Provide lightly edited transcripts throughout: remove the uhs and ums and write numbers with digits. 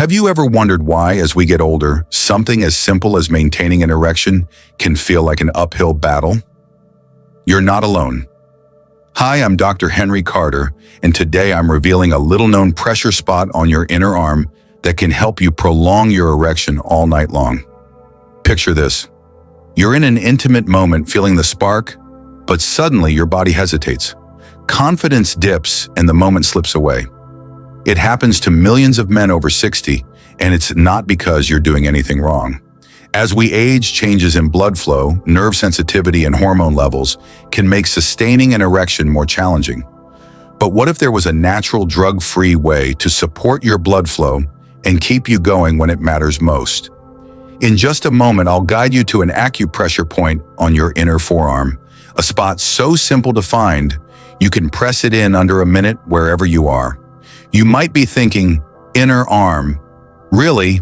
Have you ever wondered why, as we get older, something as simple as maintaining an erection can feel like an uphill battle? You're not alone. Hi, I'm Dr. Henry Carter, and today I'm revealing a little-known pressure spot on your inner arm that can help you prolong your erection all night long. Picture this. You're in an intimate moment feeling the spark, but suddenly your body hesitates. Confidence dips and the moment slips away. It happens to millions of men over 60, and it's not because you're doing anything wrong. As we age, changes in blood flow, nerve sensitivity, and hormone levels can make sustaining an erection more challenging. But what if there was a natural, drug-free way to support your blood flow and keep you going when it matters most? In just a moment, I'll guide you to an acupressure point on your inner forearm, a spot so simple to find, you can press it in under a minute wherever you are. You might be thinking, inner arm. Really?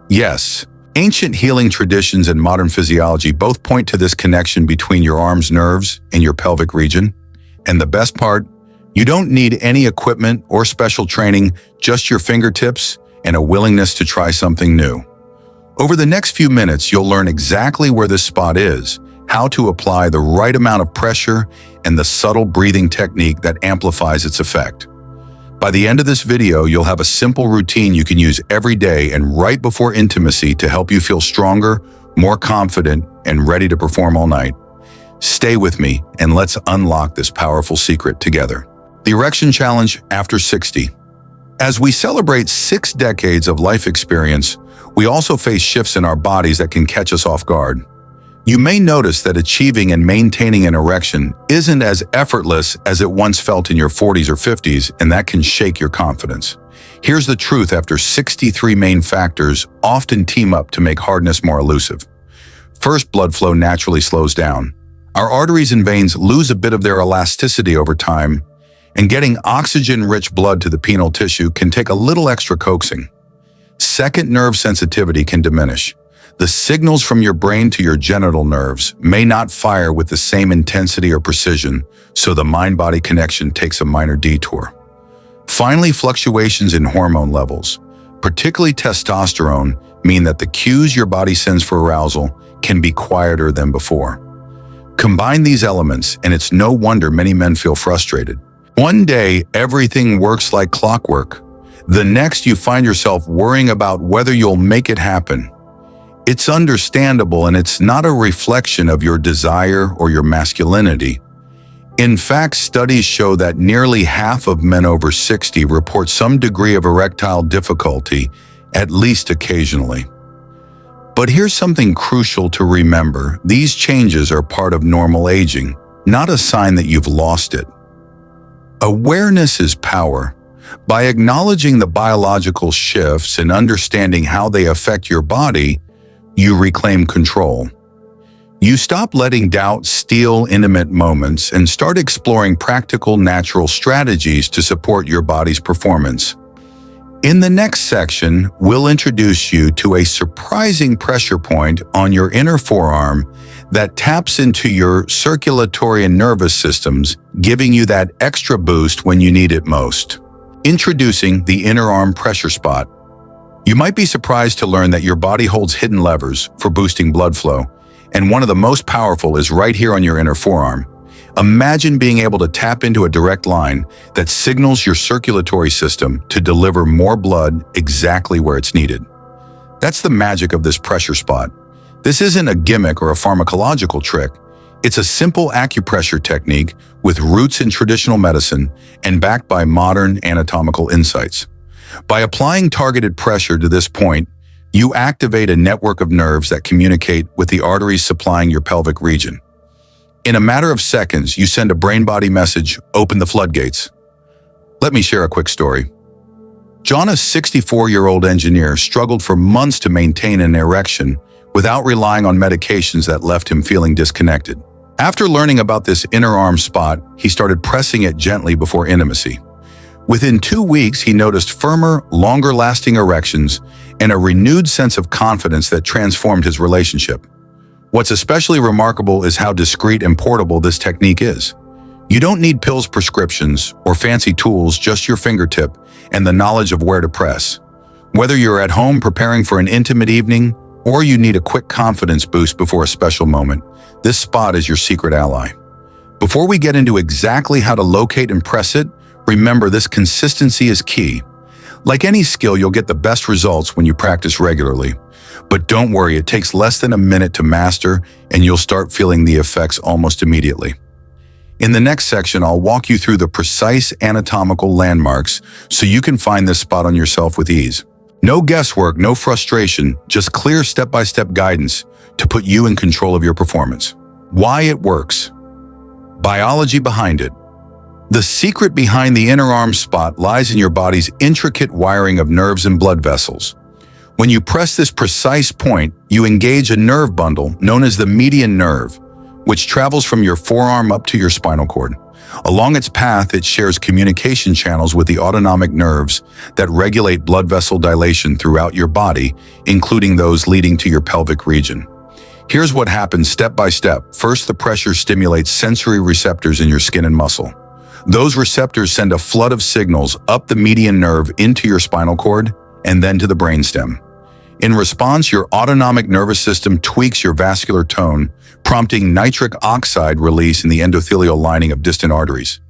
Yes. Ancient healing traditions and modern physiology both point to this connection between your arm's nerves and your pelvic region. And the best part, you don't need any equipment or special training, just your fingertips and a willingness to try something new. Over the next few minutes, you'll learn exactly where this spot is, how to apply the right amount of pressure, and the subtle breathing technique that amplifies its effect. By the end of this video, you'll have a simple routine you can use every day and right before intimacy to help you feel stronger, more confident, and ready to perform all night. Stay with me and let's unlock this powerful secret together. The Erection Challenge after 60. As we celebrate 6 decades of life experience, we also face shifts in our bodies that can catch us off guard. You may notice that achieving and maintaining an erection isn't as effortless as it once felt in your 40s or 50s, and that can shake your confidence. Here's the truth: after 63 main factors often team up to make hardness more elusive. First, blood flow naturally slows down. Our arteries and veins lose a bit of their elasticity over time, and getting oxygen-rich blood to the penile tissue can take a little extra coaxing. Second, nerve sensitivity can diminish. The signals from your brain to your genital nerves may not fire with the same intensity or precision, so the mind-body connection takes a minor detour. Finally, fluctuations in hormone levels, particularly testosterone, mean that the cues your body sends for arousal can be quieter than before. Combine these elements, and it's no wonder many men feel frustrated. One day, everything works like clockwork. The next, you find yourself worrying about whether you'll make it happen. It's understandable, and it's not a reflection of your desire or your masculinity. In fact, studies show that nearly half of men over 60 report some degree of erectile difficulty, at least occasionally. But here's something crucial to remember: these changes are part of normal aging, not a sign that you've lost it. Awareness is power. By acknowledging the biological shifts and understanding how they affect your body, you reclaim control. You stop letting doubt steal intimate moments and start exploring practical, natural strategies to support your body's performance. In the next section, we'll introduce you to a surprising pressure point on your inner forearm that taps into your circulatory and nervous systems, giving you that extra boost when you need it most. Introducing the inner arm pressure spot. You might be surprised to learn that your body holds hidden levers for boosting blood flow, and one of the most powerful is right here on your inner forearm. Imagine being able to tap into a direct line that signals your circulatory system to deliver more blood exactly where it's needed. That's the magic of this pressure spot. This isn't a gimmick or a pharmacological trick. It's a simple acupressure technique with roots in traditional medicine and backed by modern anatomical insights. By applying targeted pressure to this point, you activate a network of nerves that communicate with the arteries supplying your pelvic region. In a matter of seconds, you send a brain-body message: open the floodgates. Let me share a quick story. John, a 64-year-old engineer, struggled for months to maintain an erection without relying on medications that left him feeling disconnected. After learning about this inner arm spot, he started pressing it gently before intimacy. Within 2 weeks, he noticed firmer, longer-lasting erections and a renewed sense of confidence that transformed his relationship. What's especially remarkable is how discreet and portable this technique is. You don't need pills, prescriptions, or fancy tools, just your fingertip and the knowledge of where to press. Whether you're at home preparing for an intimate evening or you need a quick confidence boost before a special moment, this spot is your secret ally. Before we get into exactly how to locate and press it, remember this consistency is key. Like any skill, you'll get the best results when you practice regularly. But don't worry, it takes less than a minute to master and you'll start feeling the effects almost immediately. In the next section, I'll walk you through the precise anatomical landmarks so you can find this spot on yourself with ease. No guesswork, no frustration, just clear step-by-step guidance to put you in control of your performance. Why it works. Biology behind it. The secret behind the inner arm spot lies in your body's intricate wiring of nerves and blood vessels. When you press this precise point, you engage a nerve bundle known as the median nerve, which travels from your forearm up to your spinal cord. Along its path, it shares communication channels with the autonomic nerves that regulate blood vessel dilation throughout your body, including those leading to your pelvic region. Here's what happens step by step. First, the pressure stimulates sensory receptors in your skin and muscle. Those receptors send a flood of signals up the median nerve into your spinal cord and then to the brainstem. In response, your autonomic nervous system tweaks your vascular tone, prompting nitric oxide release in the endothelial lining of distant arteries.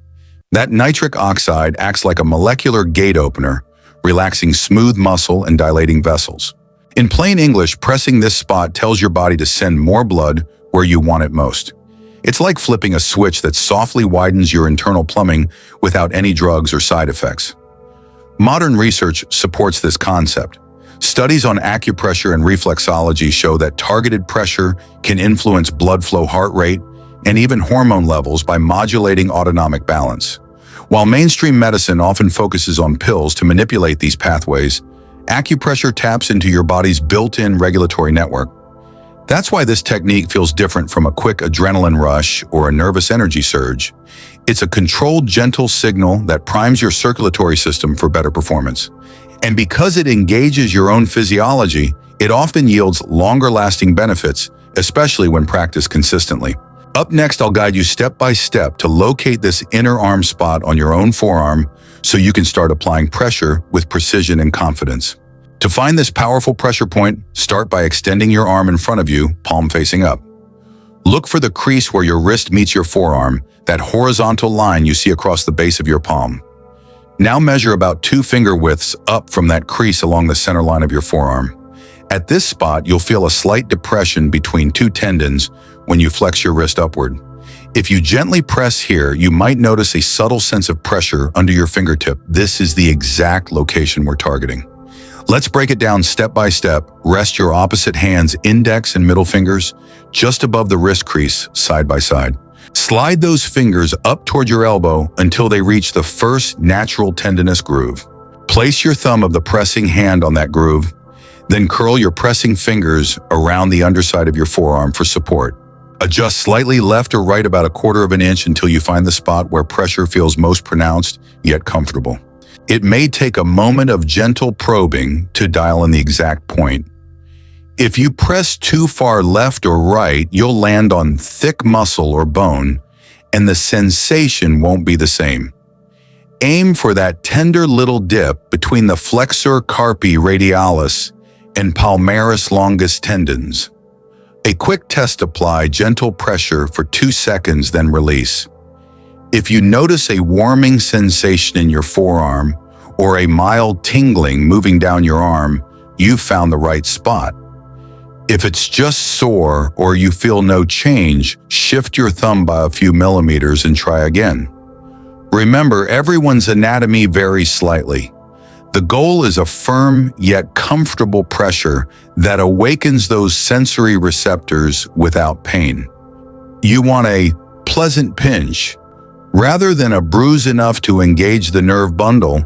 That nitric oxide acts like a molecular gate opener, relaxing smooth muscle and dilating vessels. In plain English, pressing this spot tells your body to send more blood where you want it most. It's like flipping a switch that softly widens your internal plumbing without any drugs or side effects. Modern research supports this concept. Studies on acupressure and reflexology show that targeted pressure can influence blood flow, heart rate, and even hormone levels by modulating autonomic balance. While mainstream medicine often focuses on pills to manipulate these pathways, acupressure taps into your body's built-in regulatory network. That's why this technique feels different from a quick adrenaline rush or a nervous energy surge. It's a controlled, gentle signal that primes your circulatory system for better performance. And because it engages your own physiology, it often yields longer-lasting benefits, especially when practiced consistently. Up next, I'll guide you step by step to locate this inner arm spot on your own forearm so you can start applying pressure with precision and confidence. To find this powerful pressure point, start by extending your arm in front of you, palm facing up. Look for the crease where your wrist meets your forearm, that horizontal line you see across the base of your palm. Now measure about 2 finger widths up from that crease along the center line of your forearm. At this spot, you'll feel a slight depression between 2 tendons when you flex your wrist upward. If you gently press here, you might notice a subtle sense of pressure under your fingertip. This is the exact location we're targeting. Let's break it down step by step. Rest your opposite hand's index and middle fingers just above the wrist crease, side by side. Slide those fingers up toward your elbow until they reach the first natural tendinous groove. Place your thumb of the pressing hand on that groove, then curl your pressing fingers around the underside of your forearm for support. Adjust slightly left or right about 1/4 of an inch until you find the spot where pressure feels most pronounced, yet comfortable. It may take a moment of gentle probing to dial in the exact point. If you press too far left or right, you'll land on thick muscle or bone, and the sensation won't be the same. Aim for that tender little dip between the flexor carpi radialis and palmaris longus tendons. A quick test: apply gentle pressure for 2 seconds, then release. If you notice a warming sensation in your forearm or a mild tingling moving down your arm, you've found the right spot. If it's just sore or you feel no change, shift your thumb by a few millimeters and try again. Remember, everyone's anatomy varies slightly. The goal is a firm yet comfortable pressure that awakens those sensory receptors without pain. You want a pleasant pinch, rather than a bruise enough to engage the nerve bundle,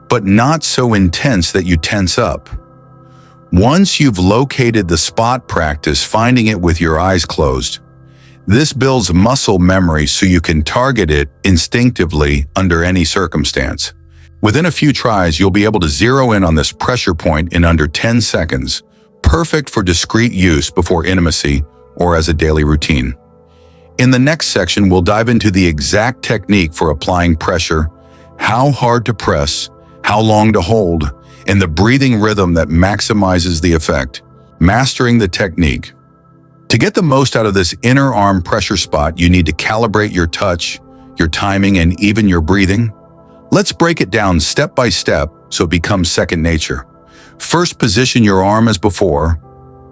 but not so intense that you tense up. Once you've located the spot, practice finding it with your eyes closed. This builds muscle memory so you can target it instinctively under any circumstance. Within a few tries, you'll be able to zero in on this pressure point in under 10 seconds, perfect for discreet use before intimacy or as a daily routine. In the next section, we'll dive into the exact technique for applying pressure, how hard to press, how long to hold, and the breathing rhythm that maximizes the effect. Mastering the technique. To get the most out of this inner arm pressure spot, you need to calibrate your touch, your timing, and even your breathing. Let's break it down step by step so it becomes second nature. First, position your arm as before,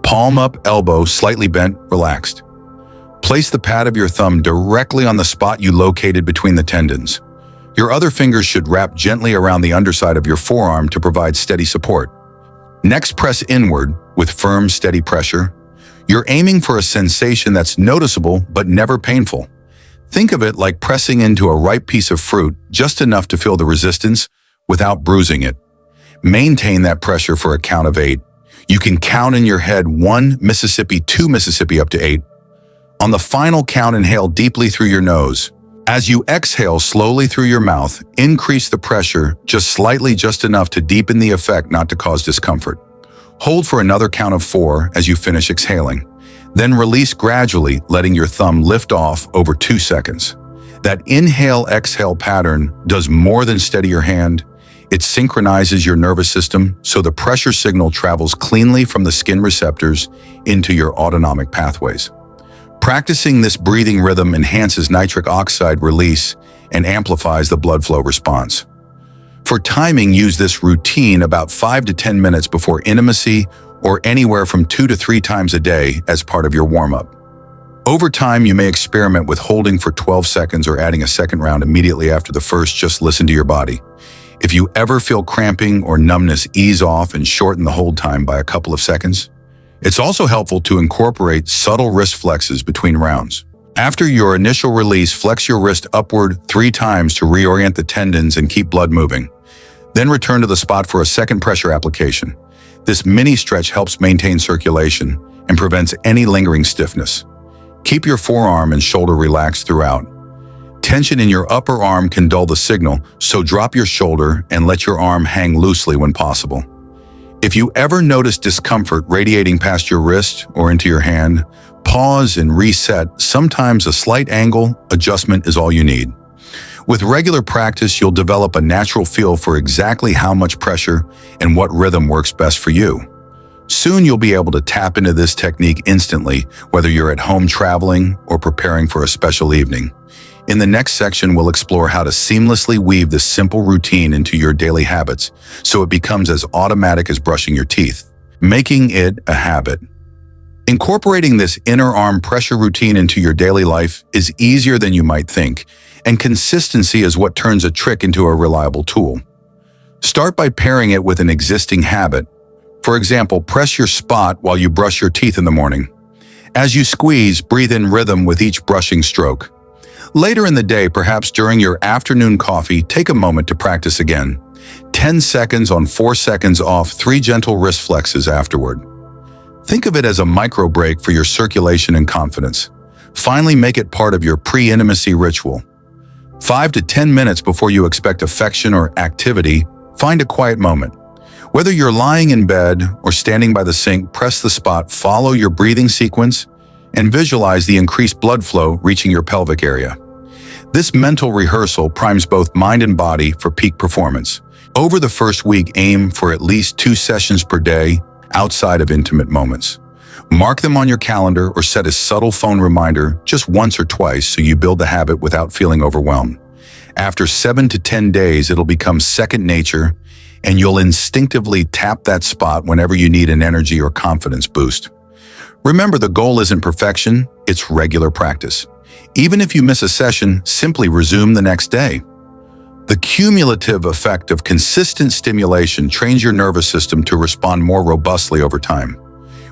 palm up, elbow slightly bent, relaxed. Place the pad of your thumb directly on the spot you located between the tendons. Your other fingers should wrap gently around the underside of your forearm to provide steady support. Next, press inward with firm, steady pressure. You're aiming for a sensation that's noticeable but never painful. Think of it like pressing into a ripe piece of fruit, just enough to feel the resistance without bruising it. Maintain that pressure for a count of 8. You can count in your head 1 Mississippi, 2 Mississippi, up to 8. On the final count, inhale deeply through your nose. As you exhale slowly through your mouth, increase the pressure just slightly, just enough to deepen the effect, not to cause discomfort. Hold for another count of 4 as you finish exhaling. Then release gradually, letting your thumb lift off over 2 seconds. That inhale-exhale pattern does more than steady your hand. It synchronizes your nervous system so the pressure signal travels cleanly from the skin receptors into your autonomic pathways. Practicing this breathing rhythm enhances nitric oxide release and amplifies the blood flow response. For timing, use this routine about 5 to 10 minutes before intimacy or anywhere from 2 to 3 times a day as part of your warm-up. Over time, you may experiment with holding for 12 seconds or adding a second round immediately after the first. Just listen to your body. If you ever feel cramping or numbness, ease off and shorten the hold time by a couple of seconds. It's also helpful to incorporate subtle wrist flexes between rounds. After your initial release, flex your wrist upward 3 times to reorient the tendons and keep blood moving. Then return to the spot for a second pressure application. This mini stretch helps maintain circulation and prevents any lingering stiffness. Keep your forearm and shoulder relaxed throughout. Tension in your upper arm can dull the signal, so drop your shoulder and let your arm hang loosely when possible. If you ever notice discomfort radiating past your wrist or into your hand, pause and reset. Sometimes a slight angle adjustment is all you need. With regular practice, you'll develop a natural feel for exactly how much pressure and what rhythm works best for you. Soon you'll be able to tap into this technique instantly, whether you're at home traveling or preparing for a special evening. In the next section, we'll explore how to seamlessly weave this simple routine into your daily habits so it becomes as automatic as brushing your teeth, making it a habit. Incorporating this inner arm pressure routine into your daily life is easier than you might think, and consistency is what turns a trick into a reliable tool. Start by pairing it with an existing habit. For example, press your spot while you brush your teeth in the morning. As you squeeze, breathe in rhythm with each brushing stroke. Later in the day, perhaps during your afternoon coffee, take a moment to practice again. 10 seconds on, 4 seconds off, 3 gentle wrist flexes afterward. Think of it as a micro break for your circulation and confidence. Finally, make it part of your pre-intimacy ritual. 5 to 10 minutes before you expect affection or activity, find a quiet moment. Whether you're lying in bed or standing by the sink, press the spot, follow your breathing sequence, and visualize the increased blood flow reaching your pelvic area. This mental rehearsal primes both mind and body for peak performance. Over the first week, aim for at least 2 sessions per day outside of intimate moments. Mark them on your calendar or set a subtle phone reminder just once or twice so you build the habit without feeling overwhelmed. After 7 to 10 days, it'll become second nature, and you'll instinctively tap that spot whenever you need an energy or confidence boost. Remember, the goal isn't perfection, it's regular practice. Even if you miss a session, simply resume the next day. The cumulative effect of consistent stimulation trains your nervous system to respond more robustly over time.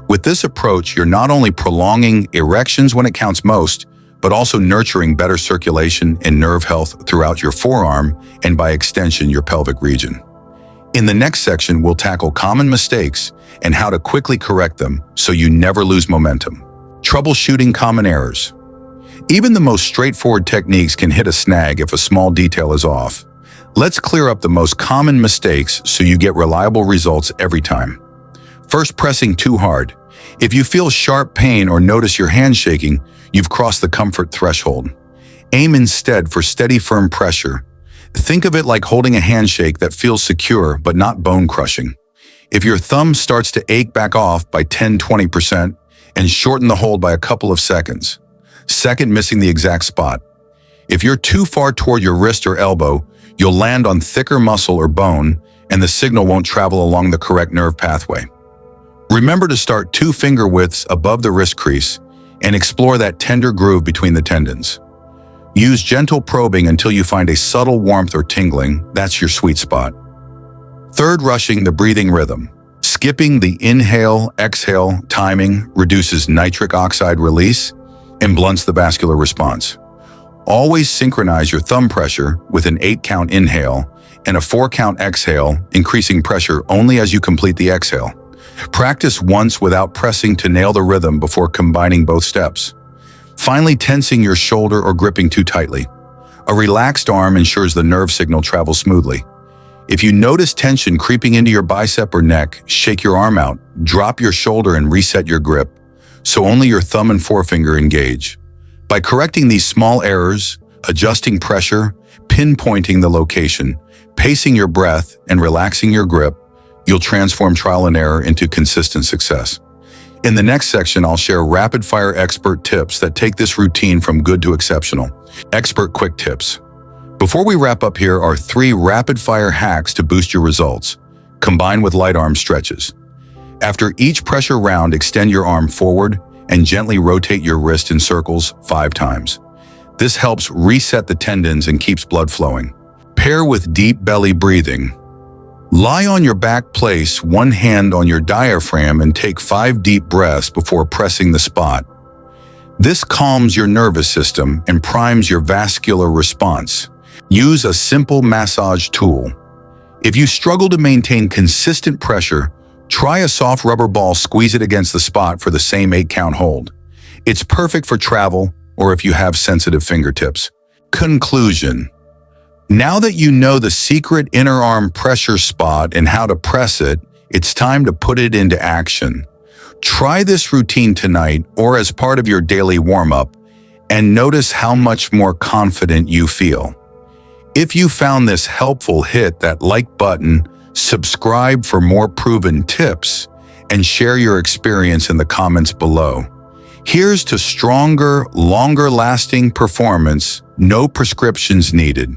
With this approach, you're not only prolonging erections when it counts most, but also nurturing better circulation and nerve health throughout your forearm and, by extension, your pelvic region. In the next section, we'll tackle common mistakes and how to quickly correct them so you never lose momentum. Troubleshooting common errors. Even the most straightforward techniques can hit a snag if a small detail is off. Let's clear up the most common mistakes so you get reliable results every time. First, pressing too hard. If you feel sharp pain or notice your hand shaking, you've crossed the comfort threshold. Aim instead for steady, firm pressure. Think of it like holding a handshake that feels secure but not bone-crushing. If your thumb starts to ache, back off by 10–20% and shorten the hold by a couple of seconds. Second, missing the exact spot. If you're too far toward your wrist or elbow, you'll land on thicker muscle or bone, and the signal won't travel along the correct nerve pathway. Remember to start 2 finger widths above the wrist crease and explore that tender groove between the tendons. Use gentle probing until you find a subtle warmth or tingling. That's your sweet spot. Third, rushing the breathing rhythm. Skipping the inhale-exhale timing reduces nitric oxide release and blunts the vascular response. Always synchronize your thumb pressure with an 8-count inhale and a 4-count exhale, increasing pressure only as you complete the exhale. Practice once without pressing to nail the rhythm before combining both steps. Finally, tensing your shoulder or gripping too tightly. A relaxed arm ensures the nerve signal travels smoothly. If you notice tension creeping into your bicep or neck, shake your arm out, drop your shoulder and reset your grip, so only your thumb and forefinger engage. By correcting these small errors, adjusting pressure, pinpointing the location, pacing your breath, and relaxing your grip, you'll transform trial and error into consistent success. In the next section, I'll share rapid-fire expert tips that take this routine from good to exceptional. Expert quick tips. Before we wrap up, here are 3 rapid-fire hacks to boost your results, combined with light arm stretches. After each pressure round, extend your arm forward and gently rotate your wrist in circles 5 times. This helps reset the tendons and keeps blood flowing. Pair with deep belly breathing. Lie on your back, place one hand on your diaphragm and take 5 deep breaths before pressing the spot. This calms your nervous system and primes your vascular response. Use a simple massage tool. If you struggle to maintain consistent pressure, try a soft rubber ball, squeeze it against the spot for the same 8-count hold. It's perfect for travel or if you have sensitive fingertips. Conclusion. Now that you know the secret inner arm pressure spot and how to press it, it's time to put it into action. Try this routine tonight or as part of your daily warm-up and notice how much more confident you feel. If you found this helpful, hit that like button, subscribe for more proven tips, and share your experience in the comments below. Here's to stronger, longer-lasting performance, no prescriptions needed.